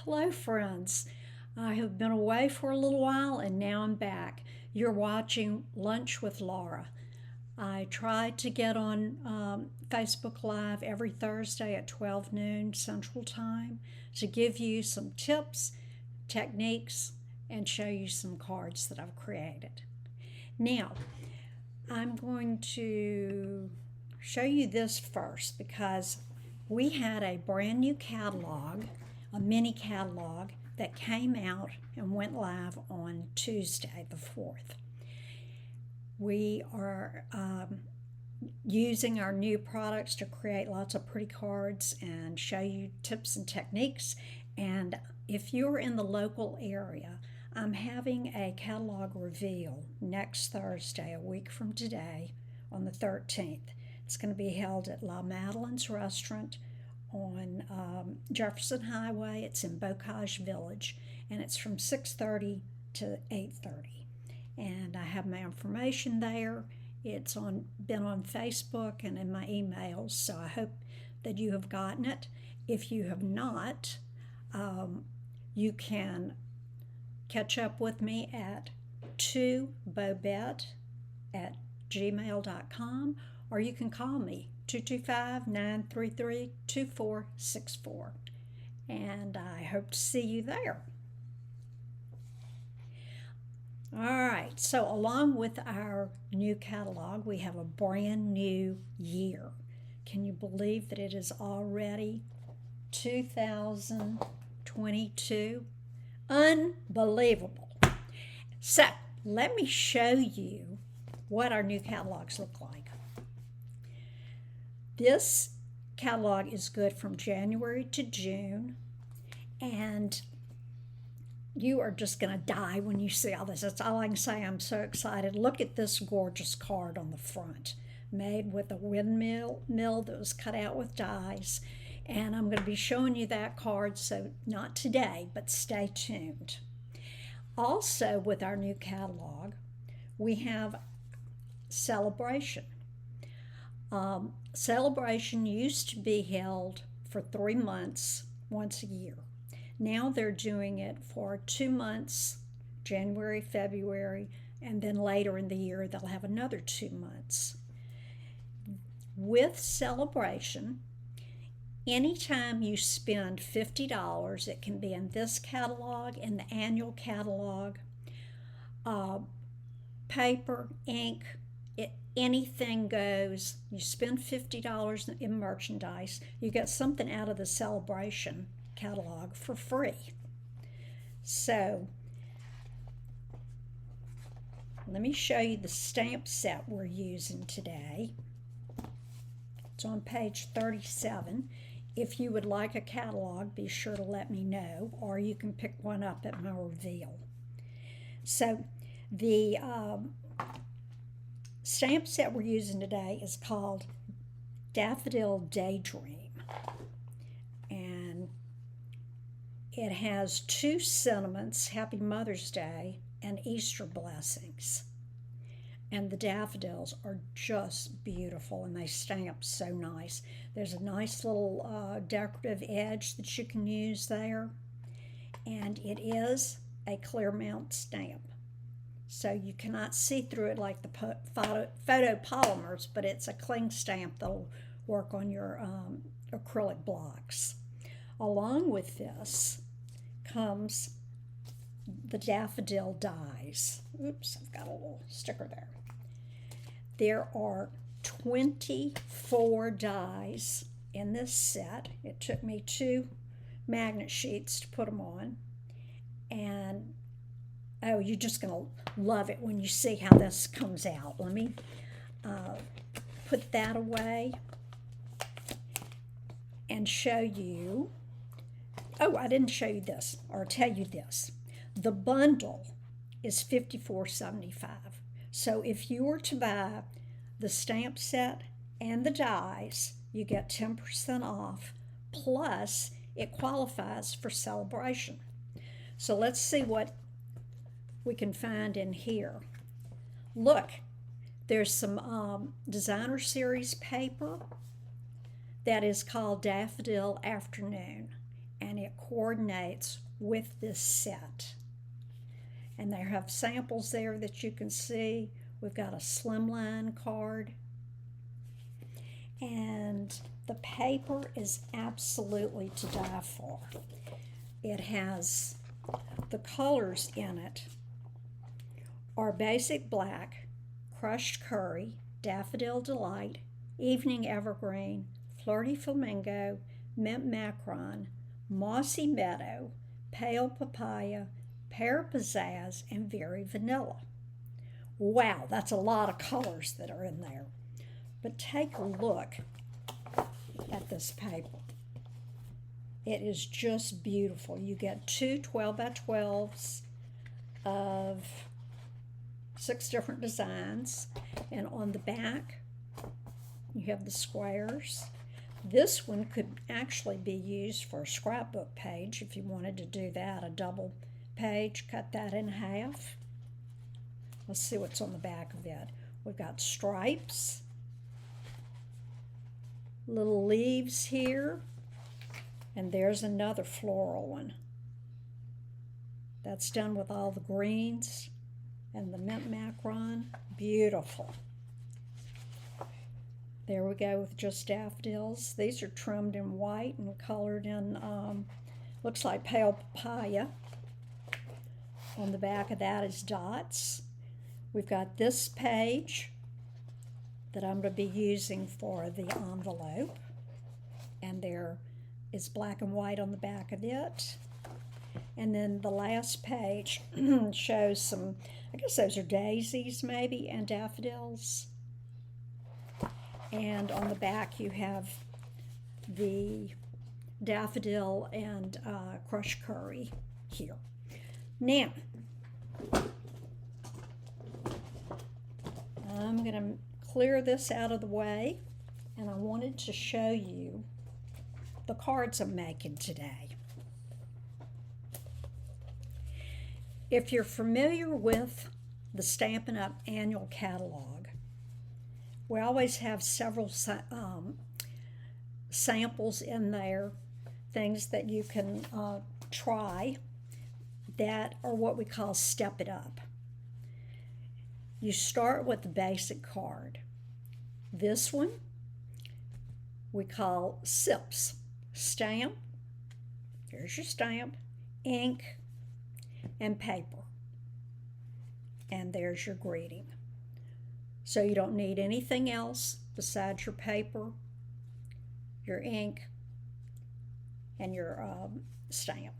Hello, friends. I have been away for a little while and now I'm back. You're watching Lunch with Laura. I try to get on Facebook Live every Thursday at 12 noon Central Time to give you some tips, techniques, and show you some cards that I've created. Now, I'm going to show you this first because we had a brand new catalog, a mini catalog that came out and went live on Tuesday the 4th. We are using our new products to create lots of pretty cards and show you tips and techniques. And if you're in the local area, I'm having a catalog reveal next Thursday, a week from today, on the 13th. It's going to be held at La Madeleine's Restaurant on Jefferson Highway. It's in Bocage Village, and it's from 6:30 to 8:30. And I have my information there. It's been on Facebook and in my emails, so I hope that you have gotten it. If you have not, you can catch up with me at 2bobette@gmail.com, or you can call me 225-933-2464. And I hope to see you there. All right, so along with our new catalog, we have a brand new year. Can you believe that it is already 2022? Unbelievable. So let me show you what our new catalogs look like. This catalog is good from January to June, and you are just going to die when you see all this. That's all I can say. I'm so excited. Look at this gorgeous card on the front, made with a windmill that was cut out with dies. And I'm going to be showing you that card, so not today, but stay tuned. Also, with our new catalog, we have Celebration. Celebration used to be held for 3 months, once a year. Now they're doing it for 2 months, January, February, and then later in the year they'll have another 2 months. With Celebration, anytime you spend $50, it can be in this catalog, in the annual catalog, paper, ink, anything goes. You spend $50 in merchandise, you get something out of the Celebration catalog for free. So let me show you the stamp set we're using today. It's on page 37. If you would like a catalog, be sure to let me know, or you can pick one up at my reveal. So the stamp set we're using today is called Daffodil Daydream, and it has 2 sentiments, Happy Mother's Day and Easter blessings. And the daffodils are just beautiful, and they stamp so nice. There's a nice little decorative edge that you can use there, and it is a clear mount stamp. So you cannot see through it like the photopolymers, but it's a cling stamp that'll work on your acrylic blocks. Along with this comes the Daffodil Dies. Oops, I've got a little sticker there. There are 24 dies in this set. It took me 2 magnet sheets to put them on. And oh, you're just going to love it when you see how this comes out. Let me put that away and show you. Oh, I didn't show you this or tell you this. The bundle is $54.75. So if you were to buy the stamp set and the dies, you get 10% off, plus it qualifies for Celebration. So let's see what we can find in here. Look, there's some designer series paper that is called Daffodil Afternoon, and it coordinates with this set. And they have samples there that you can see. We've got a slimline card. And the paper is absolutely to die for. It has the colors in it are basic black, crushed curry, daffodil delight, evening evergreen, flirty flamingo, mint macaron, mossy meadow, pale papaya, pear pizzazz, and very vanilla. Wow, that's a lot of colors that are in there. But take a look at this paper. It is just beautiful. You get two 12 by 12s of 6 different designs, and on the back you have the squares. This one could actually be used for a scrapbook page if you wanted to do that, a double page, cut that in half. Let's see what's on the back of it. We've got stripes, little leaves here, and there's another floral one. That's done with all the greens and the mint macaron. Beautiful. There we go with just daffodils. These are trimmed in white and colored in, looks like pale papaya. On the back of that is dots. We've got this page that I'm going to be using for the envelope. And there is black and white on the back of it. And then the last page shows some, I guess those are daisies maybe, and daffodils. And on the back you have the daffodil and crushed curry here. Now, I'm going to clear this out of the way, and I wanted to show you the cards I'm making today. If you're familiar with the Stampin' Up annual catalog, we always have several samples in there, things that you can try that are what we call Step It Up. You start with the basic card. This one we call SIPs. Stamp, here's your stamp, ink, and paper. And there's your greeting. So you don't need anything else besides your paper, your ink, and your stamp.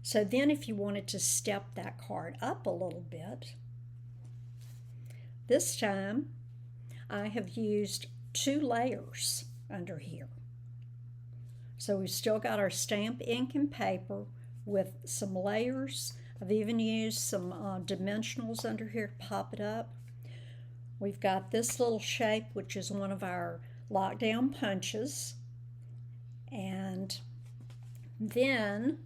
So then if you wanted to step that card up a little bit, this time I have used 2 layers under here. So we've still got our stamp, ink, and paper with some layers. I've even used some dimensionals under here to pop it up. We've got this little shape, which is one of our lockdown punches. And then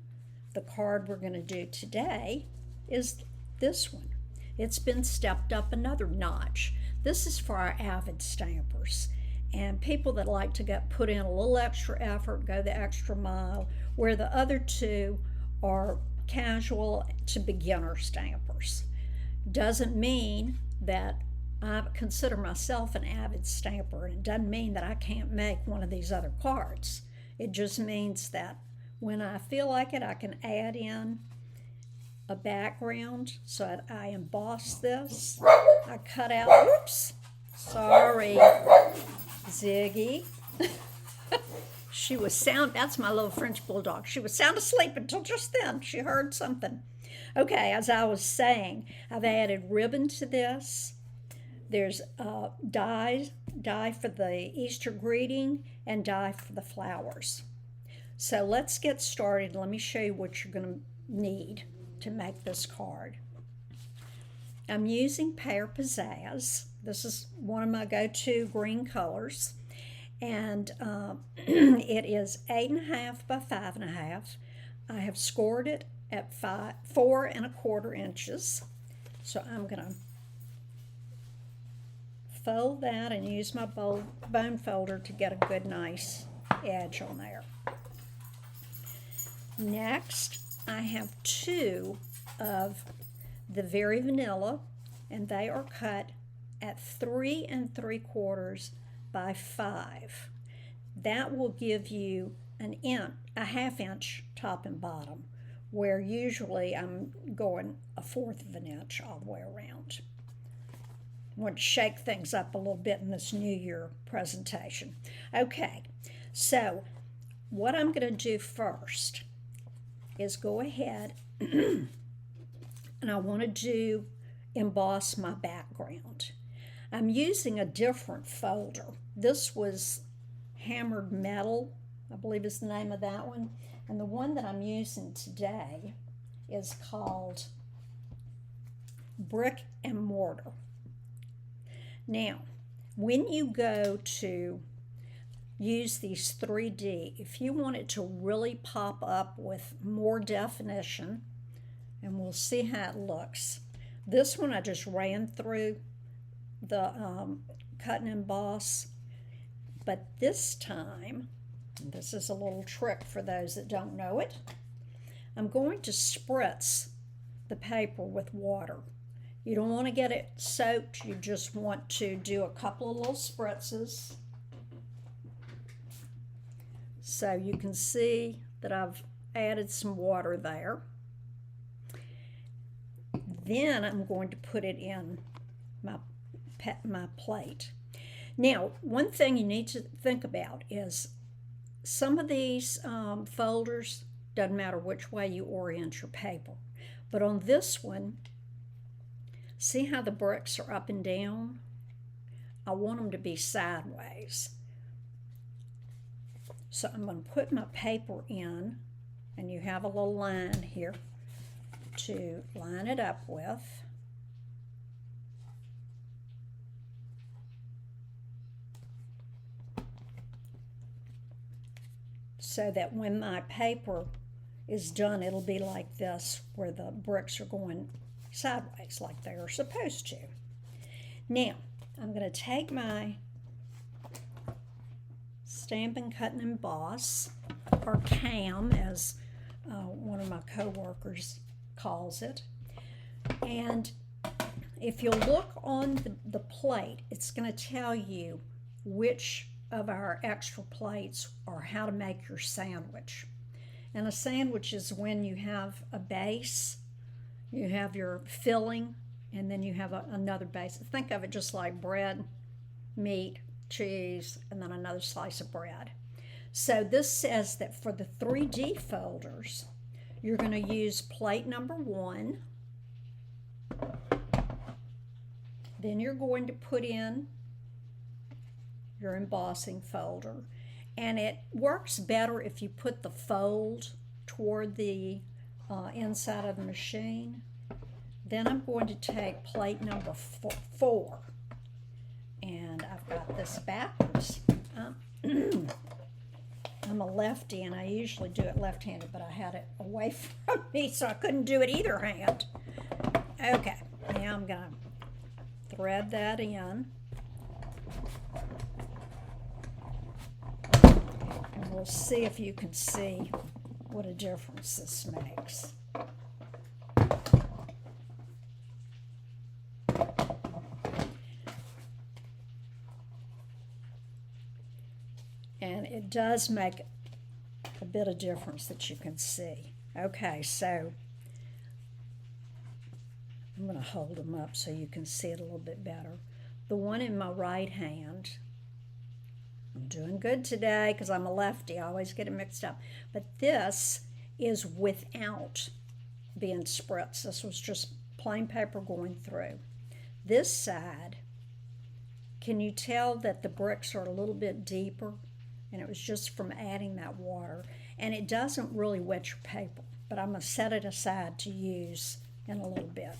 the card we're going to do today is this one. It's been stepped up another notch. This is for our avid stampers and people that like to put in a little extra effort, go the extra mile, where the other 2 are casual to beginner stampers. Doesn't mean that I consider myself an avid stamper, and it doesn't mean that I can't make one of these other cards. It just means that when I feel like it, I can add in a background. So I emboss this. I cut out, oops, sorry, Ziggy. She was sound, that's my little French bulldog. She was sound asleep until just then. She heard something. Okay, as I was saying, I've added ribbon to this. There's die for the Easter greeting and die for the flowers. So let's get started. Let me show you what you're going to need to make this card. I'm using pear pizzazz. This is one of my go-to green colors. And it is 8.5 by 5.5. I have scored it at 4 1/4 inches. So I'm going to fold that and use my bone folder to get a good nice edge on there. Next, I have 2 of the Very Vanilla, and they are cut at 3 3/4 by 5. That will give you a ½ inch top and bottom, where usually I'm going 1/4 of an inch all the way around. I want to shake things up a little bit in this New Year presentation. Okay, so what I'm going to do first is go ahead and I want to emboss my background. I'm using a different folder. This was Hammered Metal, I believe is the name of that one. And the one that I'm using today is called Brick and Mortar. Now, when you go to use these 3D, if you want it to really pop up with more definition, and we'll see how it looks. This one I just ran through the cut and emboss, but this time, and this is a little trick for those that don't know it, I'm going to spritz the paper with water. You don't want to get it soaked, you just want to do a couple of little spritzes. So you can see that I've added some water there. Then I'm going to put it in my plate. Now, one thing you need to think about is some of these folders, doesn't matter which way you orient your paper, but on this one, see how the bricks are up and down? I want them to be sideways. So I'm going to put my paper in, and you have a little line here to line it up with. So that when my paper is done, it'll be like this, where the bricks are going sideways like they are supposed to. Now, I'm going to take my Stampin' Cut and Emboss, or CAM as one of my co-workers calls it. And if you look on the plate, it's going to tell you which of our extra plates or how to make your sandwich. And a sandwich is when you have a base, you have your filling, and then you have another base. Think of it just like bread, meat, cheese, and then another slice of bread. So this says that for the 3D folders, you're going to use plate number 1. Then you're going to put in your embossing folder. And it works better if you put the fold toward the inside of the machine. Then I'm going to take plate number 4. And I've got this backwards. I'm a lefty, and I usually do it left-handed, but I had it away from me, so I couldn't do it either hand. Okay, now I'm going to thread that in. And we'll see if you can see what a difference this makes. And it does make a bit of difference that you can see. Okay, so I'm going to hold them up so you can see it a little bit better. The one in my right hand, I'm doing good today because I'm a lefty. I always get it mixed up. But this is without being spritzed. This was just plain paper going through. This side, can you tell that the bricks are a little bit deeper? And it was just from adding that water. And it doesn't really wet your paper, but I'm going to set it aside to use in a little bit.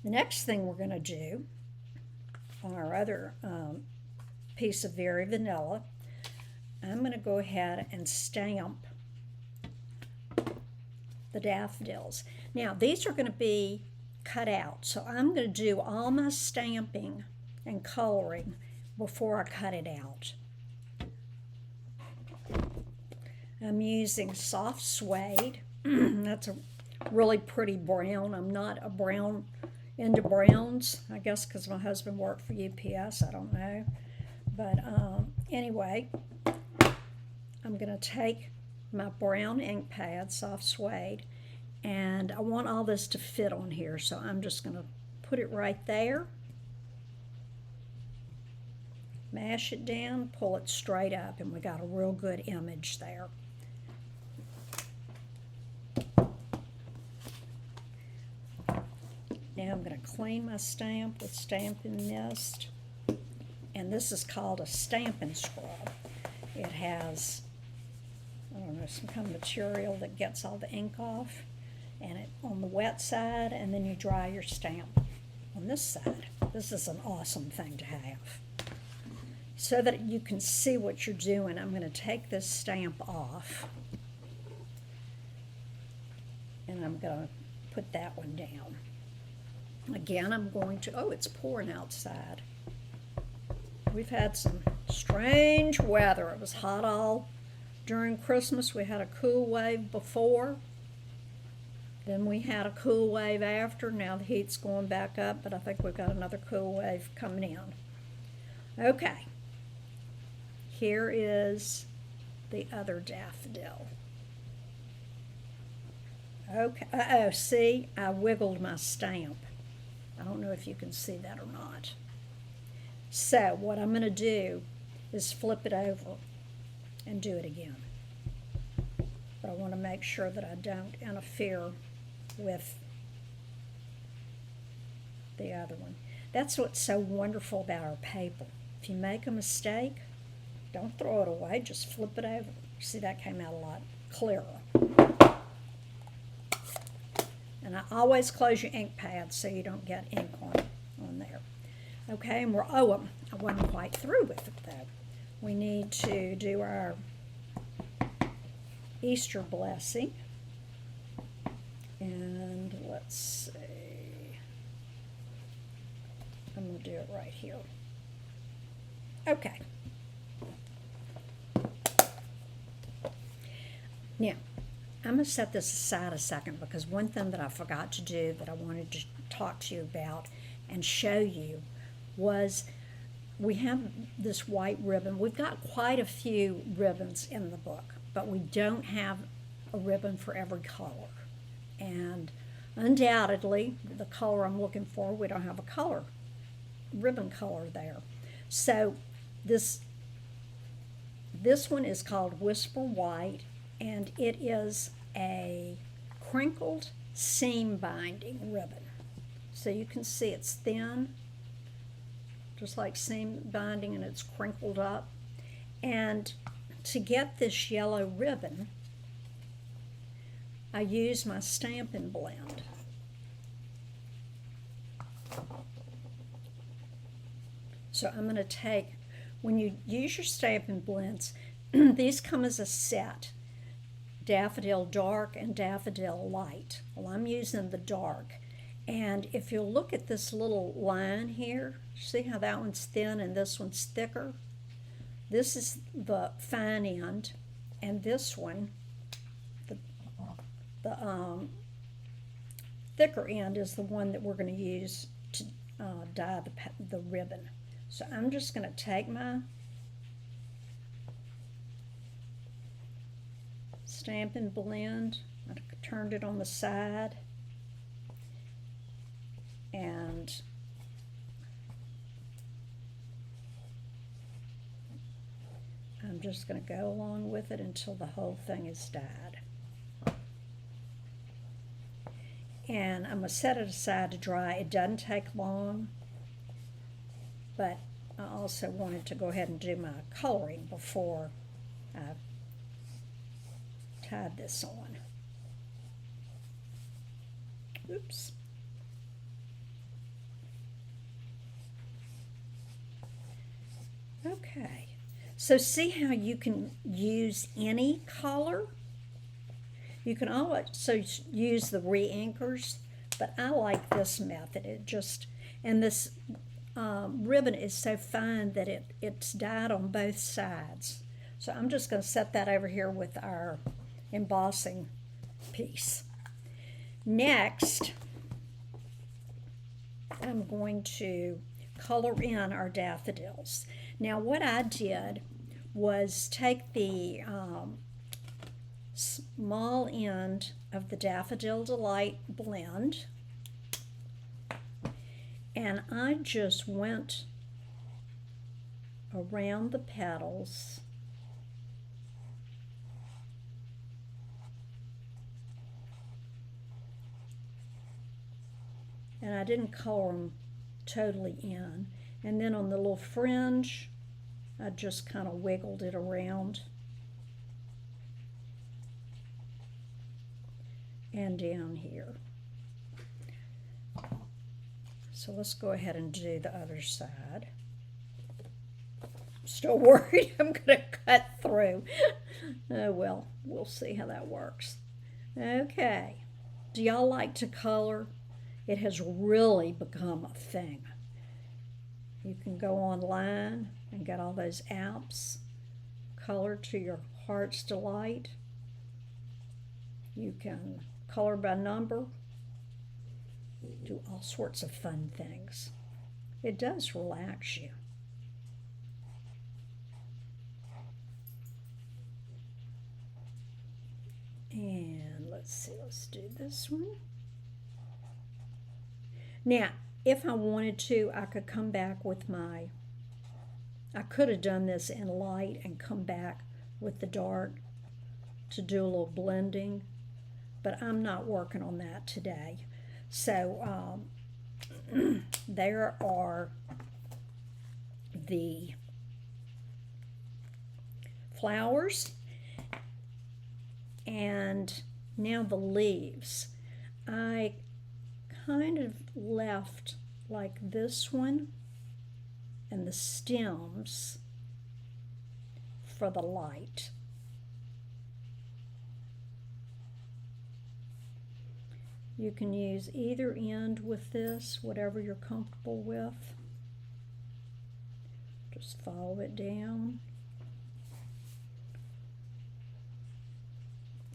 The next thing we're going to do on our other piece of Very Vanilla, I'm going to go ahead and stamp the daffodils. Now, these are going to be cut out, so I'm going to do all my stamping and coloring before I cut it out. I'm using soft suede. That's a really pretty brown. I'm not a brown into browns, I guess because my husband worked for UPS, I don't know. But anyway, I'm going to take my brown ink pad, soft suede, and I want all this to fit on here, so I'm just going to put it right there, mash it down, pull it straight up, and we got a real good image there. Now I'm going to clean my stamp with Stampin' Mist, and this is called a Stampin' Scrub. It has, I don't know, some kind of material that gets all the ink off, and it on the wet side, and then you dry your stamp on this side. This is an awesome thing to have. So that you can see what you're doing, I'm going to take this stamp off, and I'm going to put that one down. Again, I'm going to, oh, it's pouring outside. We've had some strange weather. It was hot all during Christmas. We had a cool wave before. Then we had a cool wave after. Now the heat's going back up, but I think we've got another cool wave coming in. Okay. Here is the other daffodil. Okay. Uh-oh, see, I wiggled my stamp. I don't know if you can see that or not. So what I'm going to do is flip it over and do it again. But I want to make sure that I don't interfere with the other one. That's what's so wonderful about our paper. If you make a mistake, don't throw it away, just flip it over. See, that came out a lot clearer. And I always close your ink pad so you don't get ink on there. Okay, and I wasn't quite through with it though. We need to do our Easter blessing. And let's see. I'm going to do it right here. Okay. Now, I'm going to set this aside a second because one thing that I forgot to do that I wanted to talk to you about and show you was we have this white ribbon. We've got quite a few ribbons in the book, but we don't have a ribbon for every color. And undoubtedly, the color I'm looking for, we don't have a ribbon color there. So this one is called Whisper White, and it is a crinkled seam binding ribbon. So you can see it's thin, just like seam binding, and it's crinkled up. And to get this yellow ribbon, I use my Stampin' Blend. So I'm going to take, when you use your Stampin' Blends, these come as a set. Daffodil Dark and Daffodil Light. Well, I'm using the dark. And if you'll look at this little line here, see how that one's thin and this one's thicker? This is the fine end, and this one, the thicker end, is the one that we're going to use to dye the ribbon. So I'm just going to take my Stampin' Blend. I turned it on the side, and I'm just going to go along with it until the whole thing is dyed. And I'm going to set it aside to dry. It doesn't take long, but I also wanted to go ahead and do my coloring before I tied this on. Oops. Okay, so see how you can use any color? You can also use the re-inkers, but I like this method. And this ribbon is so fine that it's dyed on both sides. So I'm just going to set that over here with our embossing piece. Next, I'm going to color in our daffodils. Now what I did was take the small end of the Daffodil Delight blend, and I just went around the petals and I didn't color them totally in. And then on the little fringe, I just kind of wiggled it around and down here. So let's go ahead and do the other side. I'm still worried I'm going to cut through. Oh well, we'll see how that works. Okay. Do y'all like to color? It has really become a thing. You can go online and get all those apps, color to your heart's delight. You can color by number, do all sorts of fun things. It does relax you. And let's see, let's do this one. Now, if I wanted to, I could come back with I could have done this in light and come back with the dark to do a little blending, but I'm not working on that today. So there are the flowers, and now the leaves. I kind of left like this one and the stems for the light. You can use either end with this, whatever you're comfortable with. Just follow it down.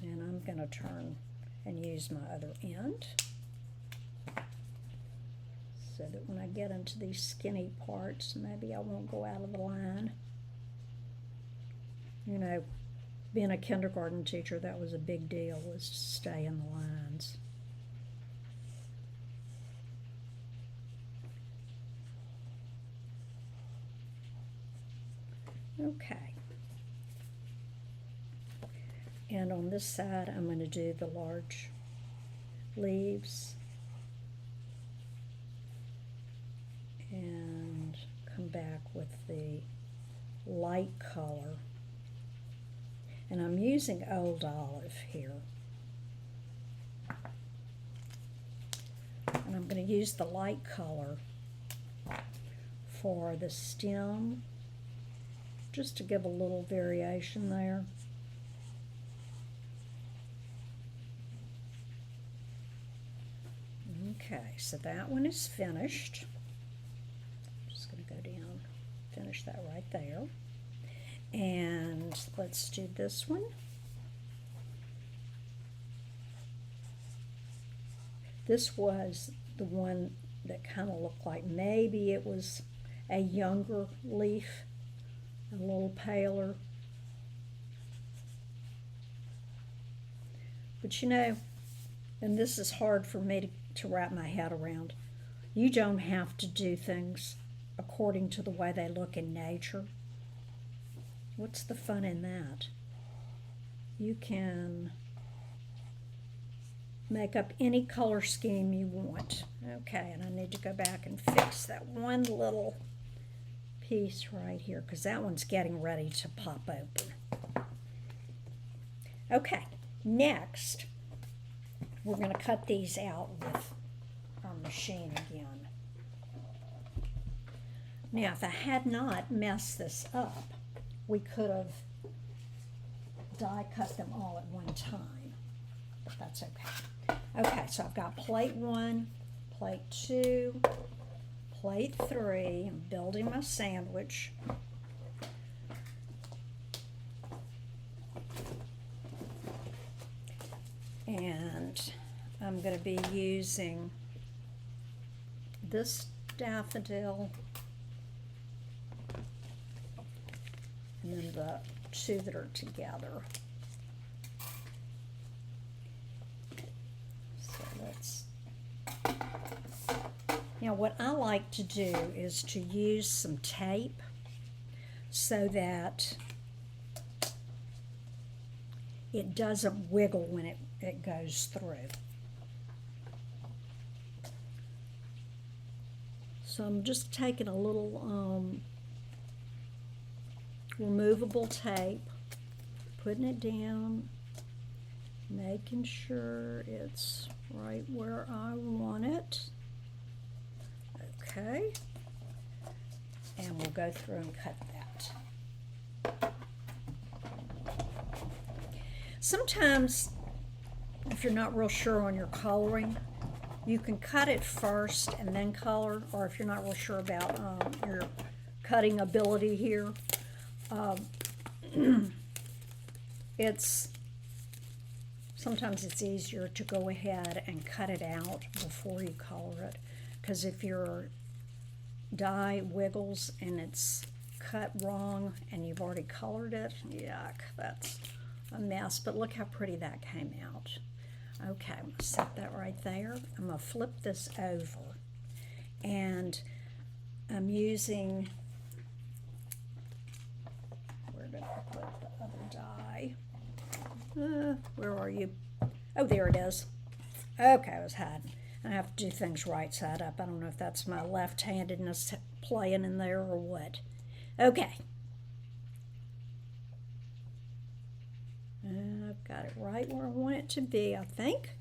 And I'm going to turn and use my other end, so that when I get into these skinny parts, maybe I won't go out of the line. You know, being a kindergarten teacher, that was a big deal, was to stay in the lines. Okay. And on this side, I'm going to do the large leaves and come back with the light color. And I'm using Old Olive here. And I'm going to use the light color for the stem, just to give a little variation there. Okay, so that one is finished. I'm just going to go down, finish that right there. And let's do this one. This was the one that kind of looked like maybe it was a younger leaf, a little paler. But you know, and this is hard for me to wrap my head around, you don't have to do things according to the way they look in nature. What's the fun in that? You can make up any color scheme you want. Okay, and I need to go back and fix that one little piece right here, because that one's getting ready to pop open. Okay, next we're going to cut these out with our machine again. Now, if I had not messed this up, we could have die cut them all at one time, but that's okay. Okay, so I've got plate 1, plate 2, plate 3. I'm building my sandwich. And I'm going to be using this daffodil and then the two that are together. So let's... Now what I like to do is to use some tape so that it doesn't wiggle when it goes through. So I'm just taking a little removable tape, putting it down, making sure it's right where I want it. Okay, and we'll go through and cut that. Sometimes, if you're not real sure on your coloring, you can cut it first and then color, or if you're not real sure about your cutting ability here, sometimes it's easier to go ahead and cut it out before you color it, because if your die wiggles and it's cut wrong and you've already colored it, yuck, that's a mess. But look how pretty that came out. Okay, I'm going to set that right there. I'm going to flip this over, and I'm using, where did I put the other die? Where are you? Oh, there it is. Okay, I was hiding. I have to do things right side up. I don't know if that's my left-handedness playing in there or what. Okay. And I've got it right where I want it to be, I think.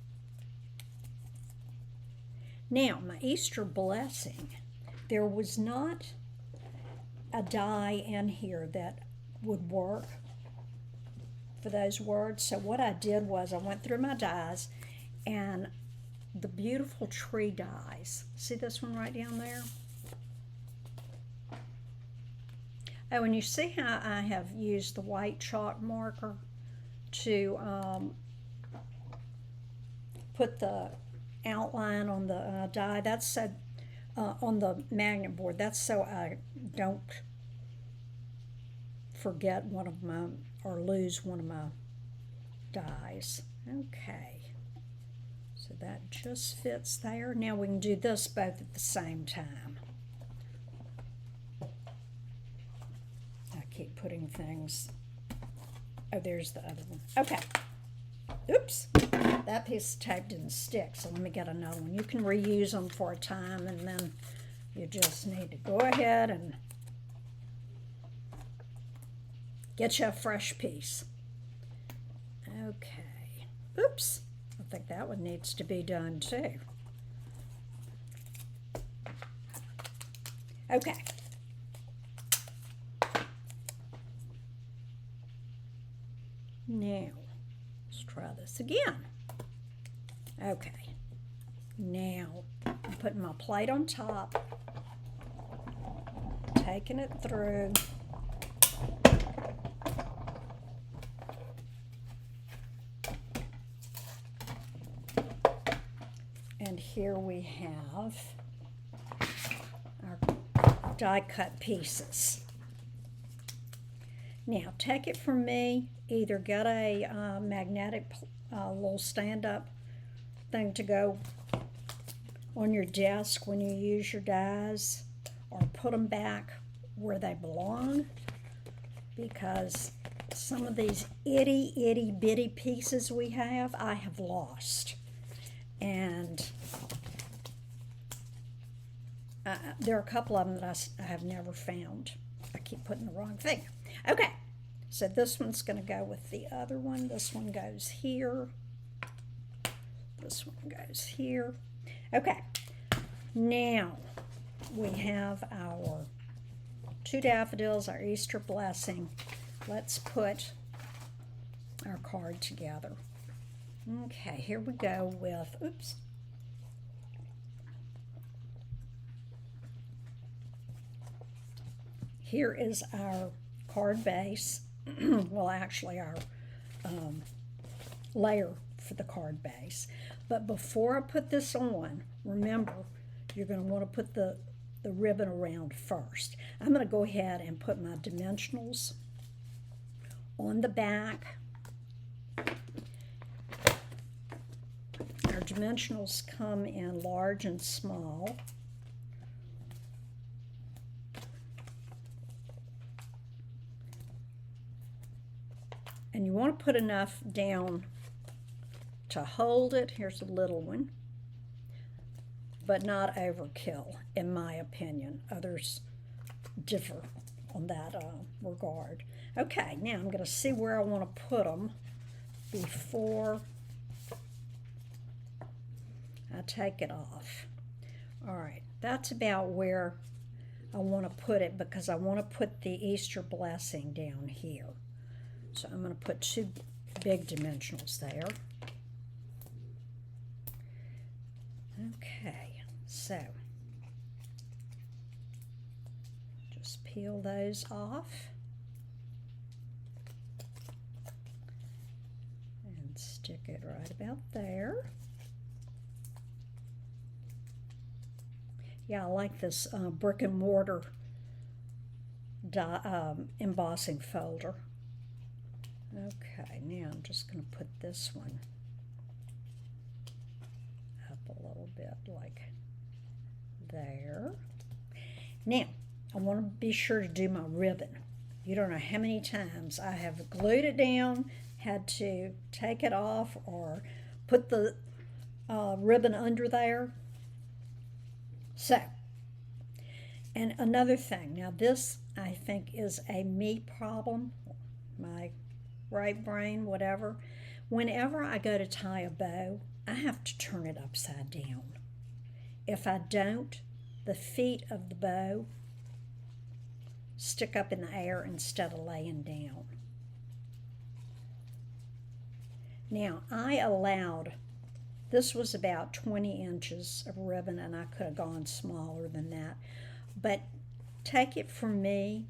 Now, my Easter blessing. There was not a die in here that would work for those words. So what I did was I went through my dies, and the beautiful tree dies. See this one right down there? Oh, and you see how I have used the white chalk marker to put the outline on the die. That's so on the magnet board. That's so I don't forget one of my, or lose one of my dies. Okay. So that just fits there. Now we can do this both at the same time. I keep putting things. Oh, there's the other one. Okay. Oops. That piece of tape didn't stick, so let me get another one. You can reuse them for a time, and then you just need to go ahead and get you a fresh piece. Okay. Oops. I think that one needs to be done too. Okay. Now, let's try this again. Okay. Now, I'm putting my plate on top, taking it through. And here we have our die cut pieces. Now take it from me, either get a magnetic little stand-up thing to go on your desk when you use your dies, or put them back where they belong, because some of these itty bitty pieces we have, I have lost. And there are a couple of them that I have never found. I keep putting the wrong thing. Okay, so this one's going to go with the other one. This one goes here. This one goes here. Okay, now we have our two daffodils, our Easter blessing. Let's put our card together. Okay, here we go with, oops. Here is our card base. Well, actually our layer for the card base. But before I put this on, remember, you're going to want to put the ribbon around first. I'm going to go ahead and put my dimensionals on the back. Our dimensionals come in large and small. And you want to put enough down to hold it. Here's a little one, but not overkill, in my opinion. Others differ on that regard. Okay, now I'm going to see where I want to put them before I take it off. All right, that's about where I want to put it, because I want to put the Easter blessing down here. So I'm going to put 2 big dimensionals there. Okay, so just peel those off and stick it right about there. Yeah, I like this brick and mortar embossing folder. Okay, now I'm just going to put this one up a little bit like there. Now, I want to be sure to do my ribbon. You don't know how many times I have glued it down, had to take it off, or put the ribbon under there. So, and another thing, now this I think is a me problem, my right brain, whatever. Whenever I go to tie a bow, I have to turn it upside down. If I don't, the feet of the bow stick up in the air instead of laying down. Now, I allowed, this was about 20 inches of ribbon, and I could have gone smaller than that. But take it from me,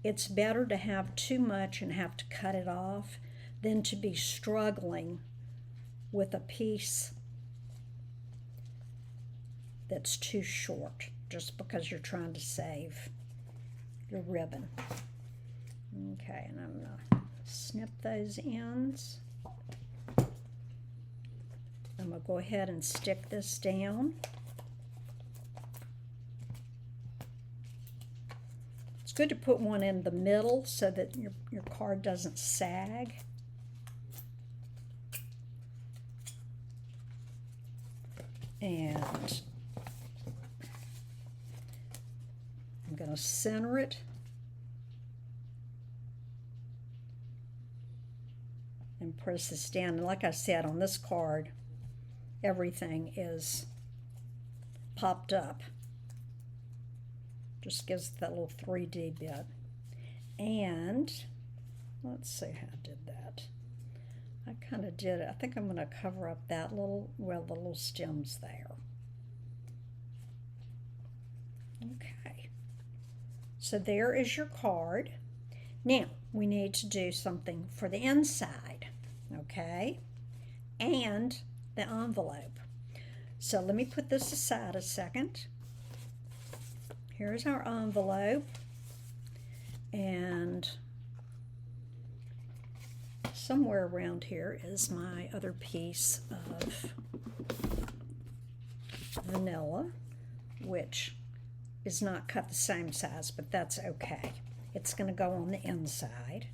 it's better to have too much and have to cut it off than to be struggling with a piece that's too short just because you're trying to save your ribbon. Okay, and I'm going to snip those ends. I'm going to go ahead and stick this down. It's good to put one in the middle so that your card doesn't sag. And I'm going to center it and press this down. And like I said, on this card, everything is popped up. Just gives that little 3D bit. And let's see how I did that. I kind of did it. I think I'm going to cover up that little, well, the little stems there. Okay. So there is your card. Now, we need to do something for the inside, okay? And the envelope. So let me put this aside a second. Here's our envelope, and somewhere around here is my other piece of vanilla, which is not cut the same size, but that's okay. It's going to go on the inside.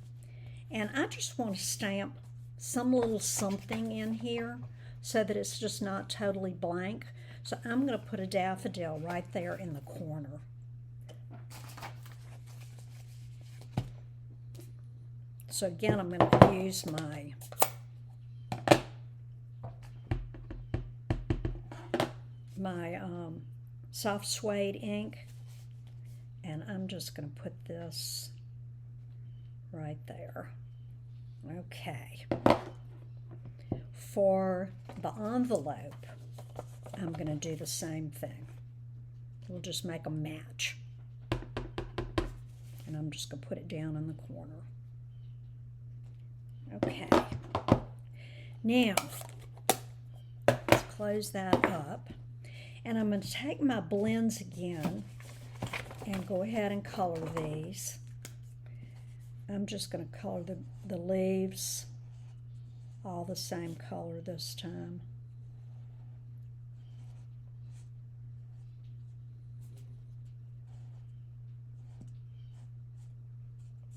And I just want to stamp some little something in here so that it's just not totally blank. So I'm going to put a daffodil right there in the corner. So again, I'm going to use my soft suede ink, and I'm just going to put this right there. Okay. For the envelope, I'm going to do the same thing. We'll just make a match. And I'm just going to put it down in the corner. Okay. Now, let's close that up. And I'm going to take my blends again and go ahead and color these. I'm just going to color the leaves all the same color this time.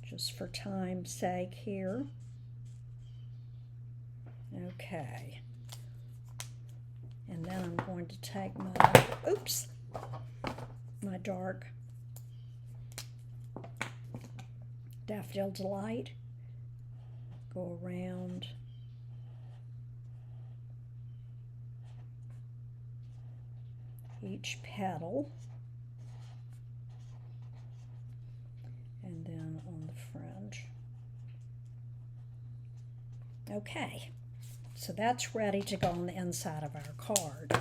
Just for time's sake here. Okay. And then I'm going to take my dark Daffodil Delight, go around each petal, and then on the fringe. Okay, so that's ready to go on the inside of our card.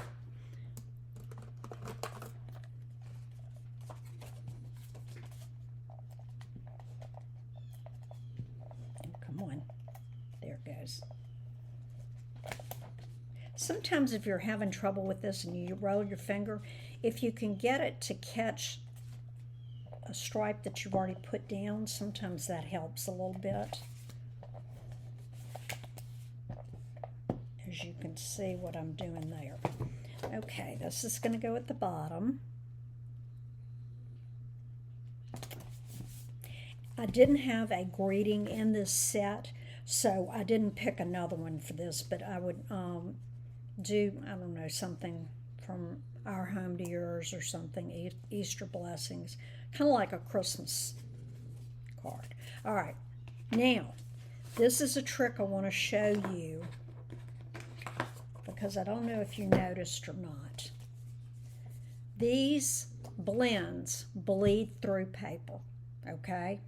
Come on, there it goes. Sometimes if you're having trouble with this and you roll your finger, if you can get it to catch a stripe that you've already put down, sometimes that helps a little bit. As you can see what I'm doing there. Okay, this is going to go at the bottom. I didn't have a greeting in this set, so I didn't pick another one for this, but I would do, I don't know, something from Our Home to Yours or something, Easter blessings, kind of like a Christmas card. All right, now, this is a trick I want to show you because I don't know if you noticed or not. These blends bleed through paper, okay?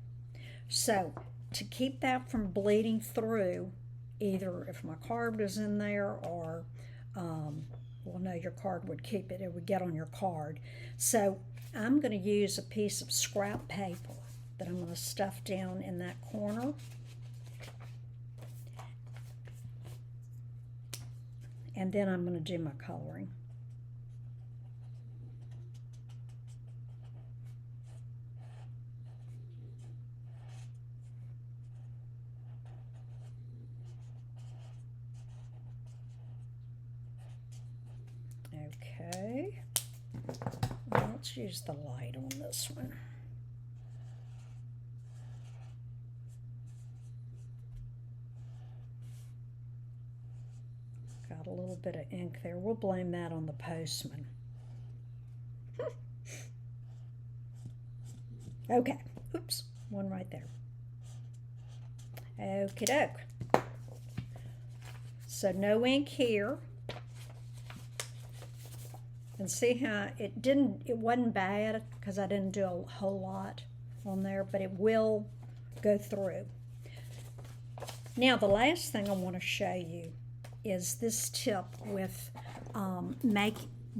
So to keep that from bleeding through, either if my card was in there or, well, no, your card would keep it. It would get on your card. So I'm going to use a piece of scrap paper that I'm going to stuff down in that corner. And then I'm going to do my coloring. Okay, let's use the light on this one. Got a little bit of ink there. We'll blame that on the postman. Okay, oops, one right there. Okie doke. So no ink here. And see how it wasn't bad because I didn't do a whole lot on there, but it will go through. Now the last thing I want to show you is this tip with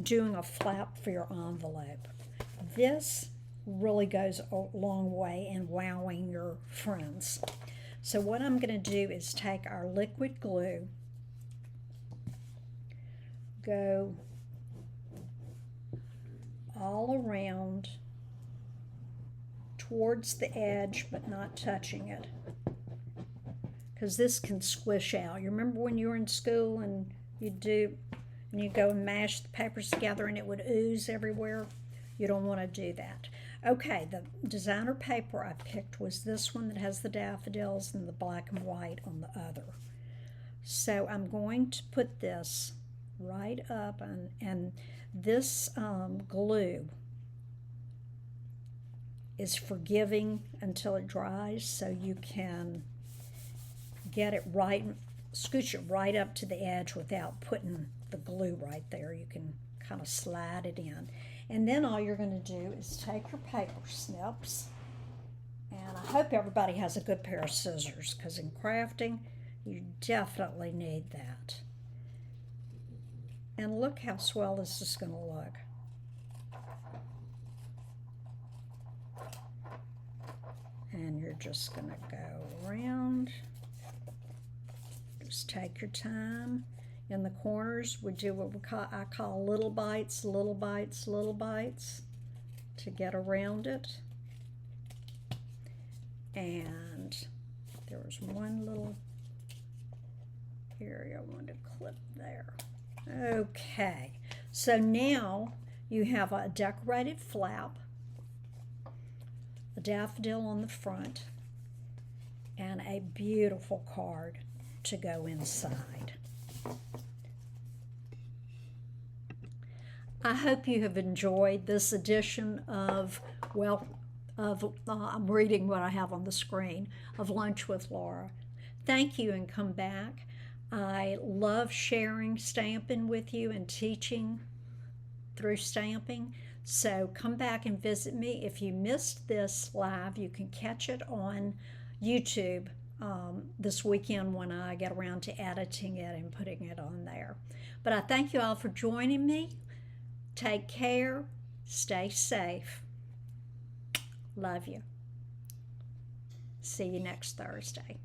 doing a flap for your envelope. This really goes a long way in wowing your friends. So what I'm going to do is take our liquid glue, go all around towards the edge but not touching it, because this can squish out. You remember when you were in school and you go and mash the papers together and it would ooze everywhere? You don't want to do that. Okay, the designer paper I picked was this one that has the daffodils and the black and white on the other. So I'm going to put this right up, and this glue is forgiving until it dries, so you can get it right, scooch it right up to the edge without putting the glue right there. You can kind of slide it in. And then all you're going to do is take your paper snips, and I hope everybody has a good pair of scissors, because in crafting you definitely need that. And look how swell this is going to look. And you're just going to go around, do Just take your time. In the corners, we do what I call little bites, little bites, little bites to get around it. And there was one little area I wanted to clip there. Okay, so now you have a decorated flap, a daffodil on the front, and a beautiful card to go inside. I hope you have enjoyed this edition of, I'm reading what I have on the screen, of Lunch with Laura. Thank you, and come back. I love sharing stamping with you and teaching through stamping. So come back and visit me. If you missed this live, you can catch it on YouTube this weekend when I get around to editing it and putting it on there. But I thank you all for joining me. Take care. Stay safe. Love you. See you next Thursday.